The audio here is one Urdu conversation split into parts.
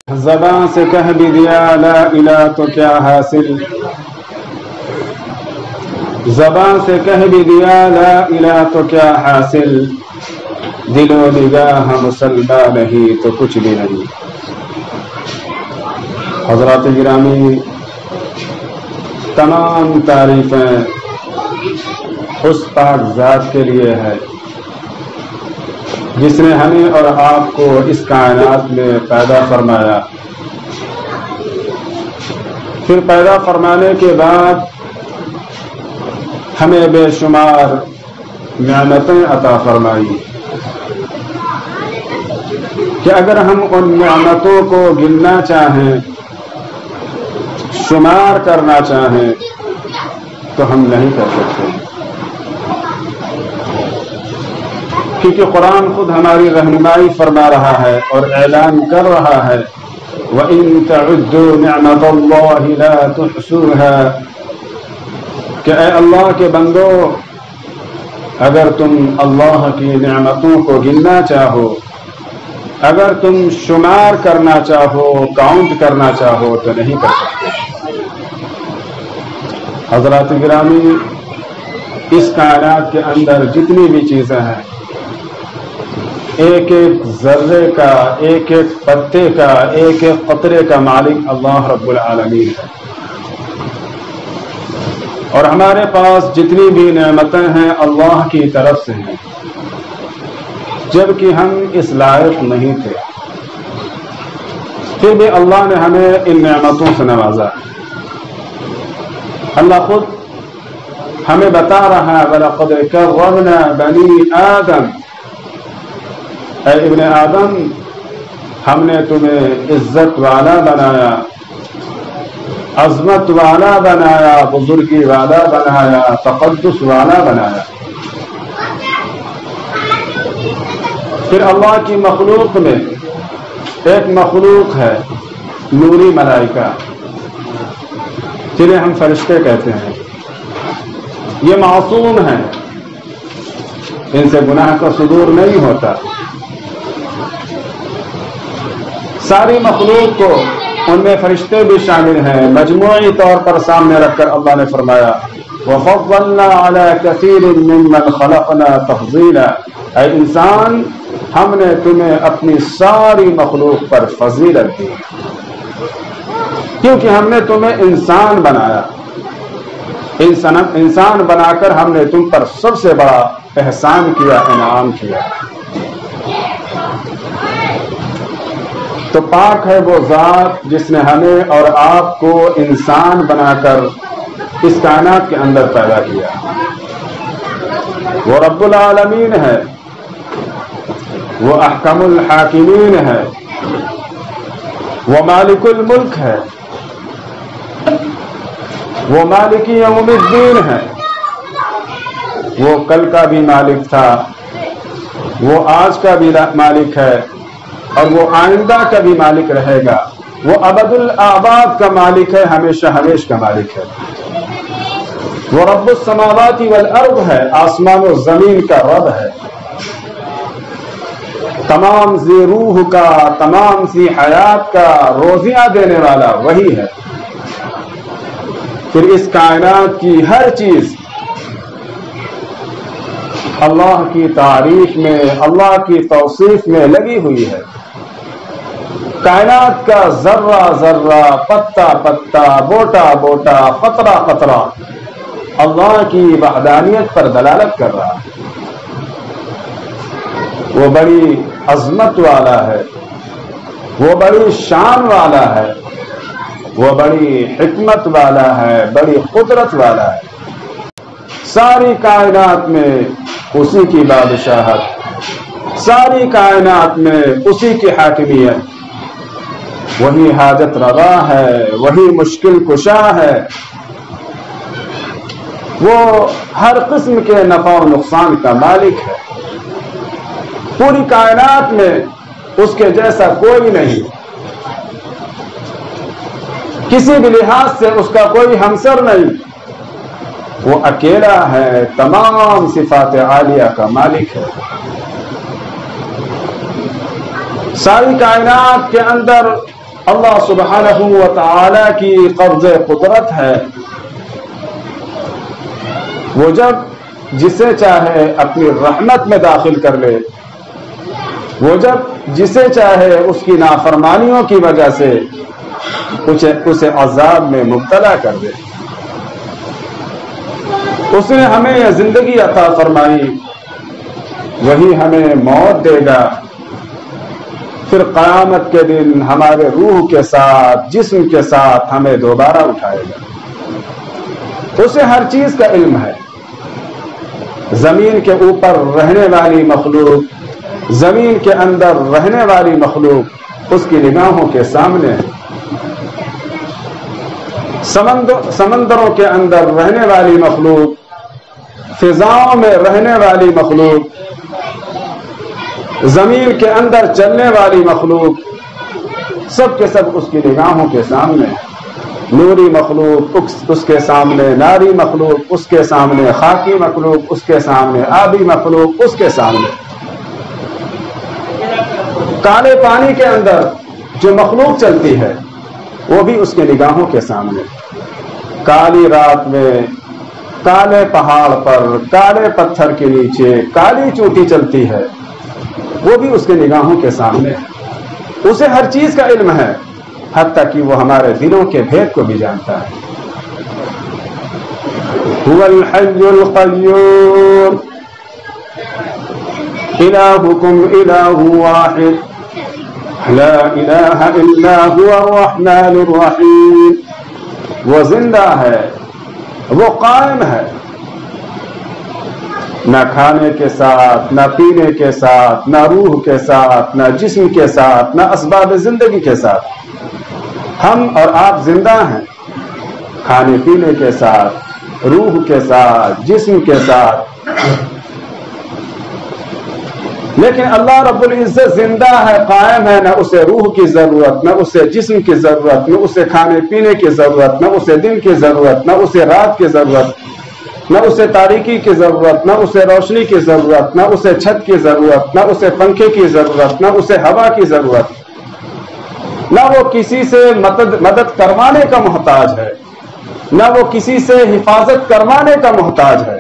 زبان سے کہہ بھی دیا لا الہ تو کیا حاصل، زبان سے کہہ بھی دیا لا الہ تو کیا حاصل، دل و نگاہ مسلمان نہیں تو کچھ بھی نہیں۔ حضرات گرامی، تمام تعریفیں اس پاک ذات کے لیے ہے جس نے ہمیں اور آپ کو اس کائنات میں پیدا فرمایا، پھر پیدا فرمانے کے بعد ہمیں بے شمار نعمتیں عطا فرمائی کہ اگر ہم ان نعمتوں کو گننا چاہیں، شمار کرنا چاہیں تو ہم نہیں کر سکتے، کیونکہ قرآن خود ہماری رہنمائی فرما رہا ہے اور اعلان کر رہا ہے وَإِن تَعُدُّوا نِعْمَةَ اللَّهِ لَا تُحْصُوهَا، کہ اے اللہ کے بندو، اگر تم اللہ کی نعمتوں کو گننا چاہو، اگر تم شمار کرنا چاہو، کاؤنٹ کرنا چاہو تو نہیں کر سکتے۔ حضرات گرامی، اس کائنات کے اندر جتنی بھی چیزیں ہیں، ایک ایک ذرے کا، ایک ایک پتے کا، ایک ایک قطرے کا مالک اللہ رب العالمین ہے، اور ہمارے پاس جتنی بھی نعمتیں ہیں اللہ کی طرف سے ہیں، جبکہ ہم اس لائق نہیں تھے، پھر بھی اللہ نے ہمیں ان نعمتوں سے نوازا۔ اللہ خود ہمیں بتا رہا ہے وَلَقَدْ كَرَّمْنَا بَنِي آدَمَ، اے ابن آدم، ہم نے تمہیں عزت والا بنایا، عظمت والا بنایا، بزرگی والا بنایا، تقدس والا بنایا۔ پھر اللہ کی مخلوق میں ایک مخلوق ہے نوری ملائکہ، جنہیں ہم فرشتے کہتے ہیں۔ یہ معصوم ہیں، ان سے گناہ کا صدور نہیں ہوتا۔ ساری مخلوق کو، ان میں فرشتے بھی شامل ہیں، مجموعی طور پر سامنے رکھ کر اللہ نے فرمایا وَفَضَّلْنَا عَلَى كَثِيرٍ مِّمَّنْ خَلَقْنَا تَفْضِيلًا، اے انسان، ہم نے تمہیں اپنی ساری مخلوق پر فضیلت دی، کیونکہ ہم نے تمہیں انسان بنایا۔ انسان بنا کر ہم نے تم پر سب سے بڑا احسان کیا، انعام کیا۔ تو پاک ہے وہ ذات جس نے ہمیں اور آپ کو انسان بنا کر اس کائنات کے اندر پیدا کیا۔ وہ رب العالمین ہے، وہ احکم الحاکمین ہے، وہ مالک الملک ہے، وہ مالک یوم الدین ہے۔ وہ کل کا بھی مالک تھا، وہ آج کا بھی مالک ہے، اور وہ آئندہ کا بھی مالک رہے گا۔ وہ ابد الآباد کا مالک ہے، ہمیشہ ہمیش کا مالک ہے۔ وہ رب السماوات والارض ہے، آسمان و زمین کا رب ہے۔ تمام ذی روح کا، تمام ذی حیات کا روزیاں دینے والا وہی ہے۔ پھر اس کائنات کی ہر چیز اللہ کی تعریف میں، اللہ کی توصیف میں لگی ہوئی ہے۔ کائنات کا ذرہ ذرہ، پتا پتا، بوٹا بوٹا، قطرہ قطرہ اللہ کی وحدانیت پر دلالت کر رہا ہے۔ وہ بڑی عظمت والا ہے، وہ بڑی شان والا ہے، وہ بڑی حکمت والا ہے، بڑی قدرت والا ہے۔ ساری کائنات میں اسی کی بادشاہت، ساری کائنات میں اسی کی حاکمیت، وہی حاجت روا ہے، وہی مشکل کشا ہے، وہ ہر قسم کے نفع و نقصان کا مالک ہے۔ پوری کائنات میں اس کے جیسا کوئی نہیں، کسی بھی لحاظ سے اس کا کوئی ہمسر نہیں، وہ اکیلا ہے، تمام صفات عالیہ کا مالک ہے۔ ساری کائنات کے اندر اللہ سبحانہ و تعالی کی قبض قدرت ہے. وہ جب جسے چاہے اپنی رحمت میں داخل کر لے، وہ جب جسے چاہے اس کی نافرمانیوں کی وجہ سے اسے عذاب میں مبتلا کر دے. اس نے ہمیں یہ زندگی عطا فرمائی، وہی ہمیں موت دے گا، پھر قیامت کے دن ہمارے روح کے ساتھ جسم کے ساتھ ہمیں دوبارہ اٹھائے گا. اسے ہر چیز کا علم ہے. زمین کے اوپر رہنے والی مخلوق، زمین کے اندر رہنے والی مخلوق اس کی نگاہوں کے سامنے ہے. سمندروں کے اندر رہنے والی مخلوق، فضاؤں میں رہنے والی مخلوق، زمین کے اندر چلنے والی مخلوق، سب کے سب اس کی نگاہوں کے سامنے ہے. نوری مخلوق اس کے سامنے، ناری مخلوق اس کے سامنے، خاکی مخلوق اس کے سامنے، آبی مخلوق اس کے سامنے. کالے پانی کے اندر جو مخلوق چلتی ہے وہ بھی اس کے نگاہوں کے سامنے. کالی رات میں کالے پہاڑ پر کالے پتھر کے نیچے کالی چوٹی چلتی ہے، وہ بھی اس کے نگاہوں کے سامنے ہے. اسے ہر چیز کا علم ہے، حتیٰ کہ وہ ہمارے دلوں کے بھید کو بھی جانتا ہے. هو الحي القيوم إلهكم إله واحد لا إله إلا هو الرحمن الرحيم. وہ زندہ ہے، وہ قائم ہے، نہ کھانے کے ساتھ، نہ پینے کے ساتھ، نہ روح کے ساتھ، نہ جسم کے ساتھ، نہ اسباب زندگی کے ساتھ. ہم اور آپ زندہ ہیں کھانے پینے کے ساتھ، روح کے ساتھ، جسم کے ساتھ، لیکن اللہ رب العزت زندہ ہے، قائم ہے، نہ اسے روح کی ضرورت، نہ اسے جسم کی ضرورت، نہ اسے کھانے پینے کی ضرورت، نہ اسے دن کی ضرورت، نہ اسے رات کی ضرورت، نہ اسے تاریکی کی ضرورت، نہ اسے روشنی کی ضرورت، نہ اسے چھت کی ضرورت، نہ اسے پنکھے کی ضرورت، نہ اسے ہوا کی ضرورت، نہ وہ کسی سے مدد کروانے کا محتاج ہے، نہ وہ کسی سے حفاظت کروانے کا محتاج ہے.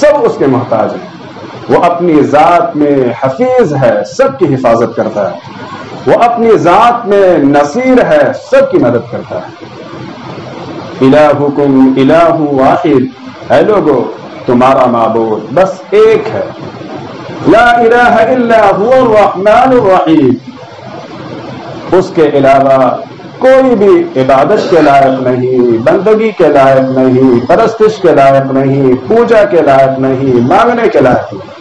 سب اس کے محتاج ہیں. وہ اپنی ذات میں حفیظ ہے، سب کی حفاظت کرتا ہے. وہ اپنی ذات میں نصیر ہے، سب کی مدد کرتا ہے. الہکم الہ واحد، اے لوگو تمہارا معبود بس ایک ہے. لا الہ الا هو الرحمن الرحیم، اس کے علاوہ کوئی بھی عبادت کے لائق نہیں، بندگی کے لائق نہیں، پرستش کے لائق نہیں، پوجا کے لائق نہیں، مانگنے کے لائق نہیں.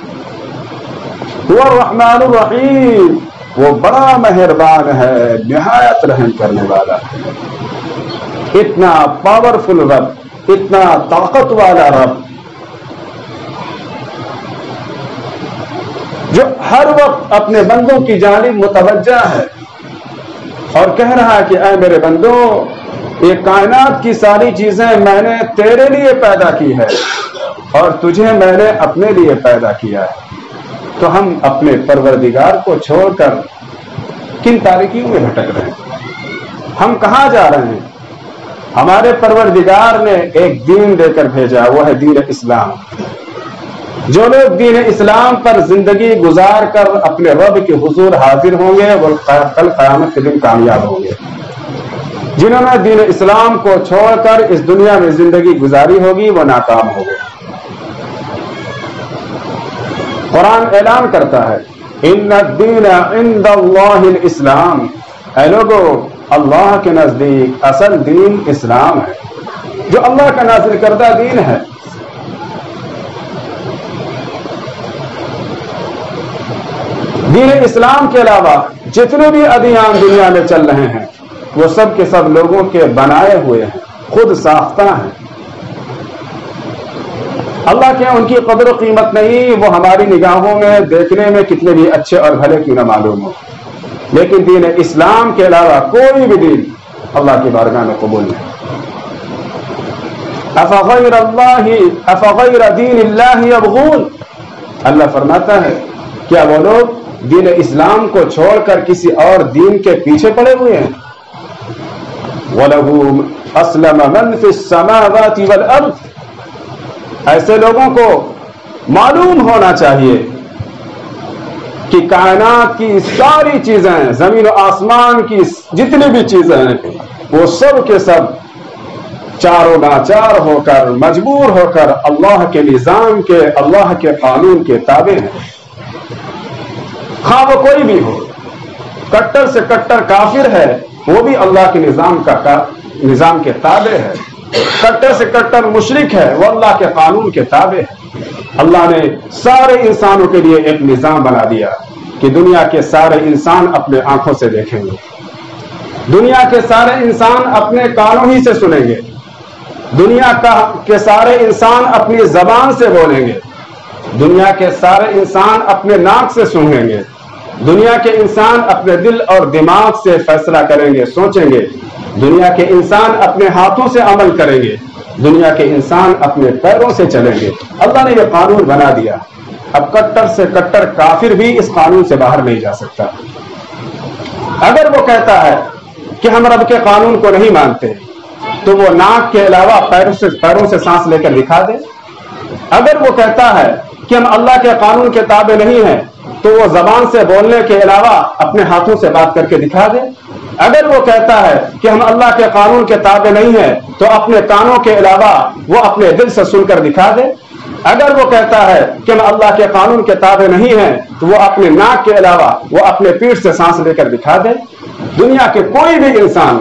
وہ الرحمن الرحیم، وہ بڑا مہربان ہے، نہایت رحم کرنے والا ہے. اتنا پاورفل رب، اتنا طاقت والا رب، جو ہر وقت اپنے بندوں کی جانب متوجہ ہے اور کہہ رہا ہے کہ اے میرے بندوں، یہ کائنات کی ساری چیزیں میں نے تیرے لیے پیدا کی ہے اور تجھے میں نے اپنے لیے پیدا کیا ہے. تو ہم اپنے پروردگار کو چھوڑ کر کن تاریکیوں میں بھٹک رہے ہیں؟ ہم کہاں جا رہے ہیں؟ ہمارے پروردگار نے ایک دین دے کر بھیجا، وہ ہے دین اسلام. جو لوگ دین اسلام پر زندگی گزار کر اپنے رب کے حضور حاضر ہوں گے وہ کل قیامت کے دن کامیاب ہوں گے. جنہوں نے دین اسلام کو چھوڑ کر اس دنیا میں زندگی گزاری ہوگی وہ ناکام ہو گئے. قرآن اعلان کرتا ہے ان الدین عند اللہ الاسلام، اے لوگو اللہ کے نزدیک اصل دین اسلام ہے، جو اللہ کا نازل کردہ دین ہے. دین اسلام کے علاوہ جتنے بھی ادیان دنیا میں چل رہے ہیں وہ سب کے سب لوگوں کے بنائے ہوئے ہیں، خود ساختہ ہیں. اللہ کے ان کی قدر و قیمت نہیں، وہ ہماری نگاہوں میں دیکھنے میں کتنے بھی اچھے اور بھلے کیوں نہ معلوم ہو، لیکن دین اسلام کے علاوہ کوئی بھی دین اللہ کی بارگاہ میں قبول نہیں. افغیر دین اللہ یبغون، اللہ فرماتا ہے کیا وہ لوگ دین اسلام کو چھوڑ کر کسی اور دین کے پیچھے پڑے ہوئے ہیں؟ وَلَهُ أَسْلَمَ مَنْ فِي السَّمَاوَاتِ وَالْأَرْضِ. ایسے لوگوں کو معلوم ہونا چاہیے کہ کائنات کی ساری چیزیں، زمین و آسمان کی جتنی بھی چیزیں ہیں، وہ سب کے سب چاروں ناچار ہو کر، مجبور ہو کر اللہ کے نظام کے، اللہ کے قانون کے تابع ہیں. خواہ وہ کوئی بھی ہو، کٹر سے کٹر کافر ہے وہ بھی اللہ کے نظام کے تابع ہے. کٹر سے کٹر مشرک ہے وہ اللہ کے قانون کے تابع ہے. اللہ نے سارے انسانوں کے لیے ایک نظام بنا دیا کہ دنیا کے سارے انسان اپنے آنکھوں سے دیکھیں گے، دنیا کے سارے انسان اپنے کانوں ہی سے سنیں گے، دنیا کے سارے انسان اپنی زبان سے بولیں گے، دنیا کے سارے انسان اپنے ناک سے سونگیں گے، دنیا کے انسان اپنے دل اور دماغ سے فیصلہ کریں گے، سوچیں گے، دنیا کے انسان اپنے ہاتھوں سے عمل کریں گے، دنیا کے انسان اپنے پیروں سے چلیں گے. اللہ نے یہ قانون بنا دیا. اب کٹر سے کٹر کافر بھی اس قانون سے باہر نہیں جا سکتا. اگر وہ کہتا ہے کہ ہم رب کے قانون کو نہیں مانتے تو وہ ناک کے علاوہ پیروں سے سانس لے کر دکھا دے. اگر وہ کہتا ہے کہ ہم اللہ کے قانون کے تابع نہیں ہیں تو وہ زبان سے بولنے کے علاوہ اپنے ہاتھوں سے بات کر کے دکھا دے. اگر وہ کہتا ہے کہ ہم اللہ کے قانون کے تابع نہیں ہیں تو اپنے کانوں کے علاوہ وہ اپنے دل سے سن کر دکھا دے. اگر وہ کہتا ہے کہ ہم اللہ کے قانون کے تابع نہیں ہیں تو وہ اپنے ناک کے علاوہ وہ اپنے پیٹھ سے سانس لے کر دکھا دے. دنیا کے کوئی بھی انسان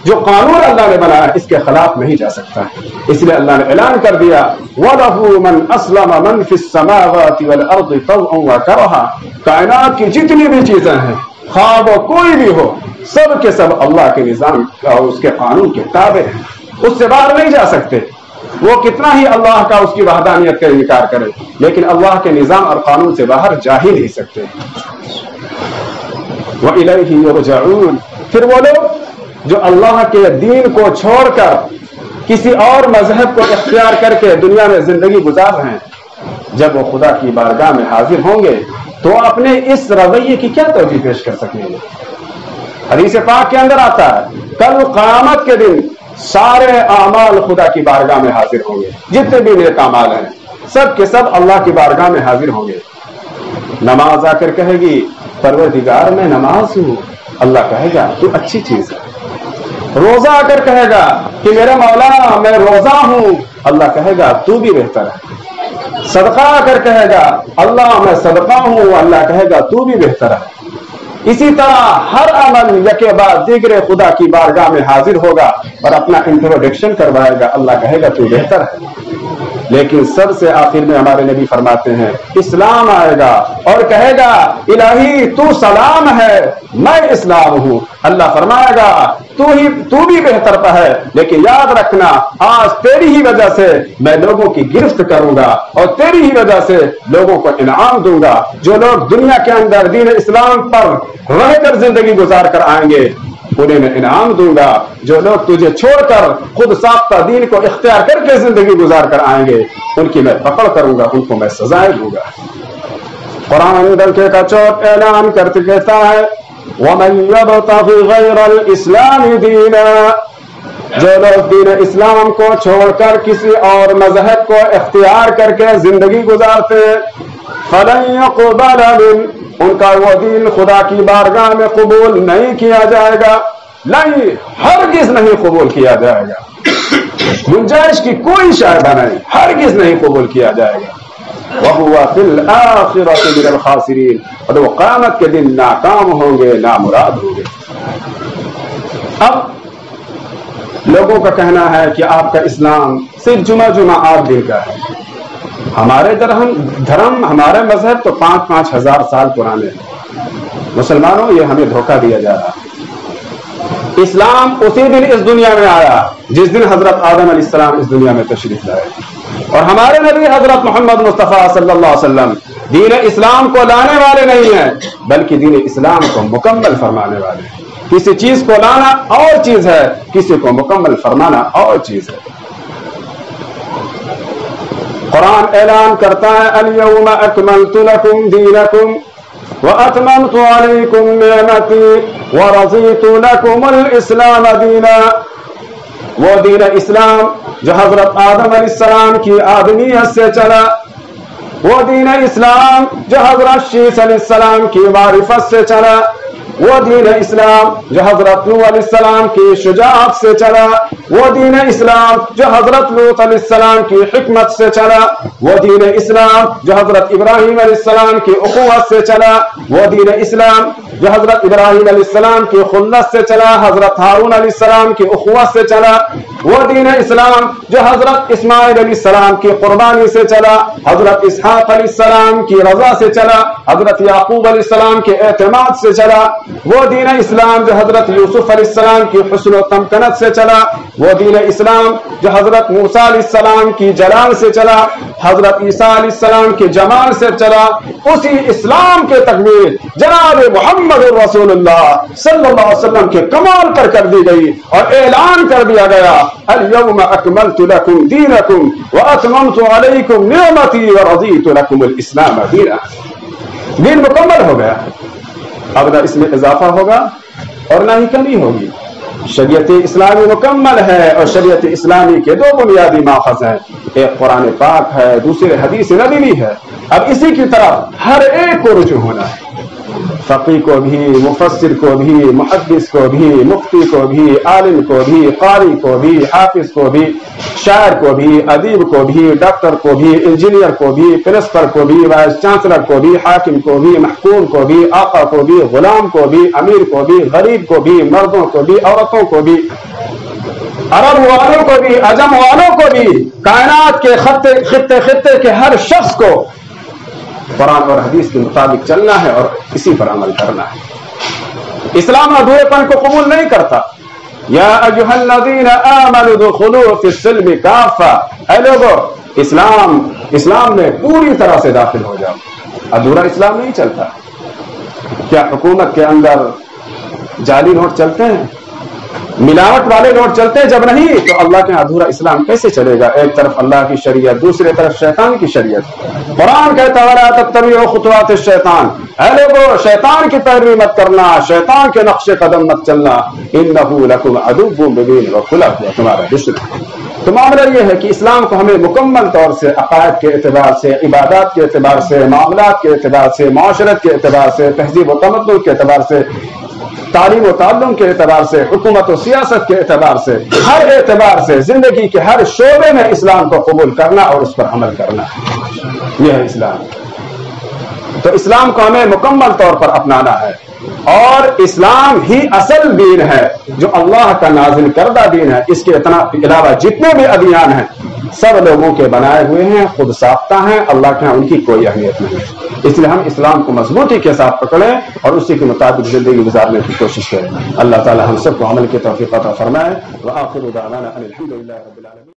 جو قانون اللہ نے بنایا اس کے خلاف نہیں جا سکتا. اس لیے اللہ نے اعلان کر دیا وَلَهُ مَنْ أَسْلَمَ مَنْ فِي السَّمَاوَاتِ وَالْأَرْضِ طَوْعًا وَكَرْهًا. کائنات کی جتنی بھی چیزیں ہیں خواہ وہ کوئی بھی ہو سب کے سب اللہ کے نظام اور اس کے قانون کے تابع ہیں. اس سے باہر نہیں جا سکتے. وہ کتنا ہی اللہ کا اس کی وحدانیت کا انکار کرے لیکن اللہ کے نظام اور قانون سے باہر جا ہی نہیں سکتے. وَإِلَيْهِ يُرْجَعُونَ. پھر وہ لوگ جو اللہ کے دین کو چھوڑ کر کسی اور مذہب کو اختیار کر کے دنیا میں زندگی گزار رہے ہیں، جب وہ خدا کی بارگاہ میں حاضر ہوں گے تو اپنے اس رویے کی کیا توجیہ پیش کر سکیں گے؟ حدیث پاک کے اندر آتا ہے کل قیامت کے دن سارے اعمال خدا کی بارگاہ میں حاضر ہوں گے. جتنے بھی نیک اعمال ہیں سب کے سب اللہ کی بارگاہ میں حاضر ہوں گے. نماز آ کر کہے گی پروردگار میں نماز ہوں، اللہ کہے گا تو اچھی چیز ہے. روزہ آ کر کہے گا کہ میرے مولا میں روزہ ہوں، اللہ کہے گا تو بھی بہتر ہے. صدقہ آ کر کہے گا اللہ میں صدقہ ہوں، اللہ کہے گا تو بھی بہتر ہے. اسی طرح ہر عمل یکے بعد دیگر خدا کی بارگاہ میں حاضر ہوگا اور اپنا انٹروڈکشن کروائے گا، اللہ کہے گا تو بہتر ہے. لیکن سب سے آخر میں ہمارے نبی فرماتے ہیں اسلام آئے گا اور کہے گا الہی تو سلام ہے میں اسلام ہوں. اللہ فرمائے گا تو بھی بہتر پہ ہے لیکن یاد رکھنا آج تیری ہی وجہ سے میں لوگوں کی گرفت کروں گا اور تیری ہی وجہ سے لوگوں کو انعام دوں گا. جو لوگ دنیا کے اندر دین اسلام پر رہ کر زندگی گزار کر آئیں گے انہیں میں انعام دوں گا. جو لوگ تجھے چھوڑ کر خود ساختہ دین کو اختیار کر کے زندگی گزار کر آئیں گے ان کی میں پکڑ کروں گا، ان کو میں سزائیں دوں گا. قرآن دلکے کا چوٹ اعلان کرتے کہتا ہے وَمَنْ يَبْتَغِ غَيْرَ الْإِسْلَامِ دِينًا. جو لوگ دین اسلام کو چھوڑ کر کسی اور مذہب کو اختیار کر کے زندگی گزارتے فَلَنْ يُقْبَلَ مِنْهُ. ان کا وہ دین خدا کی بارگاہ میں قبول نہیں کیا جائے گا، نہیں ہرگز نہیں قبول کیا جائے گا. گنجائش کی کوئی شائبہ نہیں، ہرگز نہیں قبول کیا جائے گا. وَهُوَ فِي الْآخِرَةِ مِنَ الْخَاسِرِينَ. اور وہ قیامت کے دن ناکام ہوں گے، نامراد ہوں گے. اب لوگوں کا کہنا ہے کہ آپ کا اسلام صرف جمعہ 8 دن کا ہے. ہمارے دھرم ہمارے مذہب تو 5-5 ہزار سال پرانے ہیں. مسلمانوں یہ ہمیں دھوکہ دیا جا رہا ہے. اسلام اسی دن اس دنیا میں آیا جس دن حضرت آدم علیہ السلام اس دنیا میں تشریف لائے اور ہمارے نبی حضرت محمد مصطفیٰ صلی اللہ علیہ وسلم دین اسلام کو لانے والے نہیں ہیں بلکہ دین اسلام کو مکمل فرمانے والے ہیں. کسی چیز کو لانا اور چیز ہے، کسی کو مکمل فرمانا اور چیز ہے. قرآن اعلان کرتا ہے الیوم اکملت لکم دینکم. وَأَتْمَمْتُ عَلَيْكُمْ نِعْمَتِي وَرَضِيتُ لَكُمُ الْإِسْلَامَ دِينًا۔ وہ دین اسلام جو حضرت آدم علیہ السلام کی آدمیت سے چلا، وہ دین اسلام جو حضرت شیس علیہ السلام کی معرفت سے چلا، وہ دین اسلام جو حضرت نوح علیہ السلام کی شجاعت سے چلا، وہ دین اسلام جو حضرت لوط علیہ السلام کی حکمت سے چلا، وہ دین اسلام جو حضرت ابراہیم علیہ السلام کی اخوت سے چلا، وہ دین اسلام جو حضرت ابراہیم علیہ السلام کی خلت سے چلا، حضرت ہارون علیہ السلام کی اخوت سے چلا، وہ دین اسلام جو حضرت اسماعیل علیہ السلام کی قربانی سے چلا، حضرت اسحاق علیہ السلام کی رضا سے چلا، حضرت یعقوب علیہ السلام کے اعتماد سے چلا، وہ دین اسلام جو حضرت یوسف علیہ السلام کی حسن و تمکنت سے چلا، وہ دین اسلام جو حضرت موسیٰ علیہ السلام کی جلال سے چلا، حضرت عیسیٰ علیہ السلام کے جمال سے چلا، اسی اسلام کے تکمیل جناب محمد رسول اللہ صلی اللہ علیہ وسلم کے کمال پر کر دی گئی اور اعلان کر دیا گیا اليوم اکملت لکم دینکم واتممت علیکم نعمتی ورضیت لکم الاسلام دینا۔ دین مکمل ہو گیا، اب نہ اس میں اضافہ ہوگا اور نہ ہی کمی ہوگی۔ شریعت اسلامی مکمل ہے اور شریعت اسلامی کے دو بنیادی ماخذ ہیں، ایک قرآن پاک ہے، دوسرے حدیث نبوی ہے۔ اب اسی کی طرف ہر ایک کو رجوع ہونا ہے، فقیہ کو بھی، مفسر کو بھی، محدث کو بھی، مفتی کو بھی، عالم کو بھی، قاری کو بھی، حافظ کو بھی، شاعر کو بھی، ادیب کو بھی، ڈاکٹر کو بھی، انجینئر کو بھی، پرنسپل کو بھی، وائس چانسلر کو بھی، حاکم کو بھی، محکوم کو بھی، آقا کو بھی، غلام کو بھی، امیر کو بھی، غریب کو بھی، مردوں کو بھی، عورتوں کو بھی، عرب والوں کو بھی، عجم والوں کو بھی، کائنات کے خطے کے ہر شخص کو قرآن اور حدیث کے مطابق چلنا ہے اور اسی پر عمل کرنا ہے۔ اسلام ادھورے پن کو قبول نہیں کرتا۔ یا ایھا الذین آمنوا ادخلوا فی السلم کافہ، اے لوگو اسلام میں پوری طرح سے داخل ہو جاؤ۔ ادھورا اسلام نہیں چلتا۔ کیا حکومت کے اندر جعلی نوٹ چلتے ہیں، ملاوٹ والے نوٹ چلتے ہیں؟ جب نہیں تو اللہ کے ادھورا اسلام کیسے چلے گا؟ ایک طرف اللہ کی شریعت، دوسری طرف شیطان کی شریعت۔ قرآن کہتا ہے وَلَا تَتَّبِعُوا خُطُوَاتِ الشَّيْطَانِ، اے لوگو شیطان کی پیروی مت کرنا، شیطان کے نقش قدم مت چلنا، إِنَّهُ لَكُمْ عَدُوٌّ مُبِينٌ، وَخُلَقُ تمہارا دشمن۔ تو معاملہ یہ ہے کہ اسلام کو ہمیں مکمل طور سے عقائد کے اعتبار سے، عبادات کے اعتبار سے، معاملات کے اعتبار سے، معاشرت کے اعتبار سے، تہذیب و تمدن کے اعتبار سے، تعلیم و تعلم کے اعتبار سے، حکومت و سیاست کے اعتبار سے، ہر اعتبار سے زندگی کے ہر شعبے میں اسلام کو قبول کرنا اور اس پر عمل کرنا، یہ ہے اسلام۔ تو اسلام کو ہمیں مکمل طور پر اپنانا ہے اور اسلام ہی اصل دین ہے جو اللہ کا نازل کردہ دین ہے۔ اس کے علاوہ جتنے بھی ادیان ہیں سب لوگوں کے بنائے ہوئے ہیں، خود ساختہ ہیں، اللہ کے ہاں ان کی کوئی اہمیت نہیں ہے۔ اس لیے ہم اسلام کو مضبوطی کے ساتھ پکڑیں اور اسی کے مطابق زندگی گزارنے کی کوشش کریں۔ اللہ تعالی ہم سب کو عمل کی توفیق عطا فرمائے۔ وآخر دعوانا ان الحمد للہ رب العالمین۔